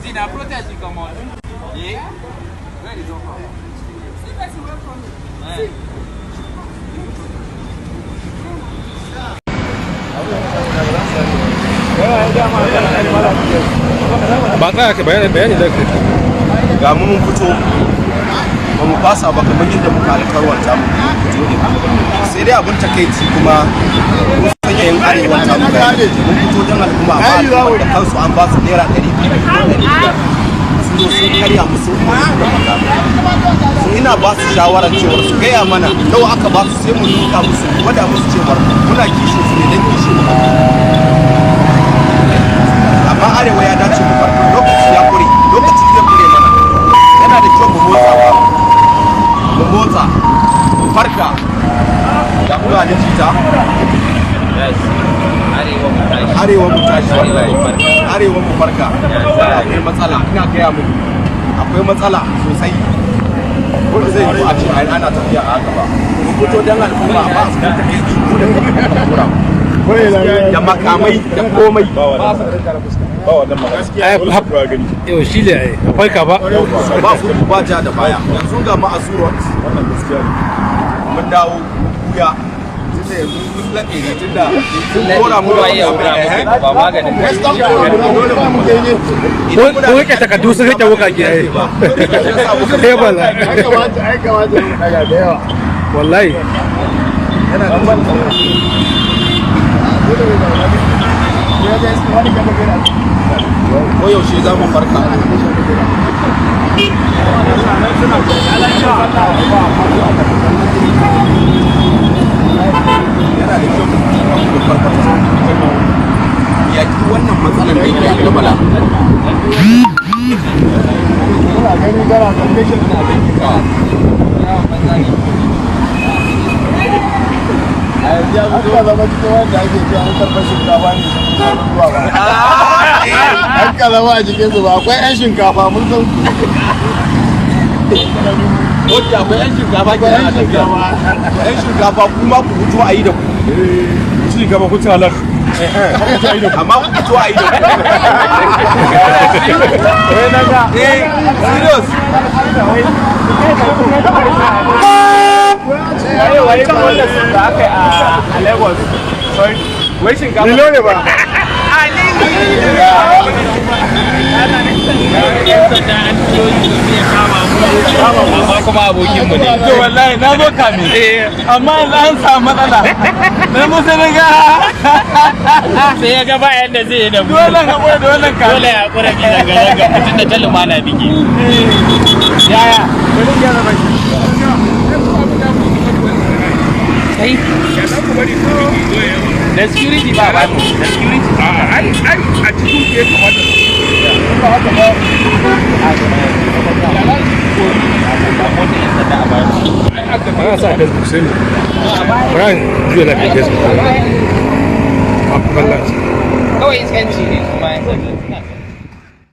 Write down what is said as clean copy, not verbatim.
Zina, protest you come on. Yeah? Where is your phone? See where you went from me. ba tsaya ka bayani da ga mun fito ba mu fasa ba kamar yadda muka alƙawarta mu fito ne sai dai abin takeici kuma mun sanya yin arewa ta mu mun fito don al'umma ba da kansu an ba su naira 200 sun zo sun karya musu so ina ba su shawarar cewa su gaya mana nawa aka ba su sai mu nuka musu wada musu cewa muna kishin su ne don kishin mu amma arewa ya dace mu farko lokaci ya kure lokaci zai kure mana yana da kyau mu motsa mu farka ya kula da jita arewa mu tashi wallahi arewa mu farka akwai matsala ina gaya muku akwai matsala sosai wanda zai yi a ce ana tafiya a haka ba mu fito dan al'umma ba su da take mu da kuma da makamai da komai ba wannan magana yau shi ne akwai ka ba su ba ja da baya yanzu ga ma'azurot wannan gaskiya ne mun dawo kuya tunda yanzu mun lade ne tunda sun kora mu ba maganin ko kake takardu sun rike wuka ki ai bala ai kamata mu daga da yawa wallahi yana da ko yaushe za mu farka yana da kyau mu farka yaki wannan matsalar da yake da bala kuna gani gara condition na aka zama cikin wanda ake cewa an karɓar shinkafa ne zuwa ba an kalama a jikin su ba akwai 'yan shinkafa mun san wadda akwai 'yan shinkafa ke a tafiya 'yan shinkafa kuma ku fito a yi da ku shinkafa ku ci halar amma ku fito a yi da ku serious wai wanda su da aka yi a Lagos wai shinkafa ne ba amma kuma abokinmu ne to wallahi na zo kame amma an samu matsala na musu riga sai ya gaba yadda zai yi da mu dole haƙura da wannan kame dole ya haƙura bi daga mutum da talima na biki yaya sai da security ba ba da security ai a cikin ke kamata ba haka ba ana sa Facebook sai ne Brian juya na kai Facebook kawai iskanci ne kuma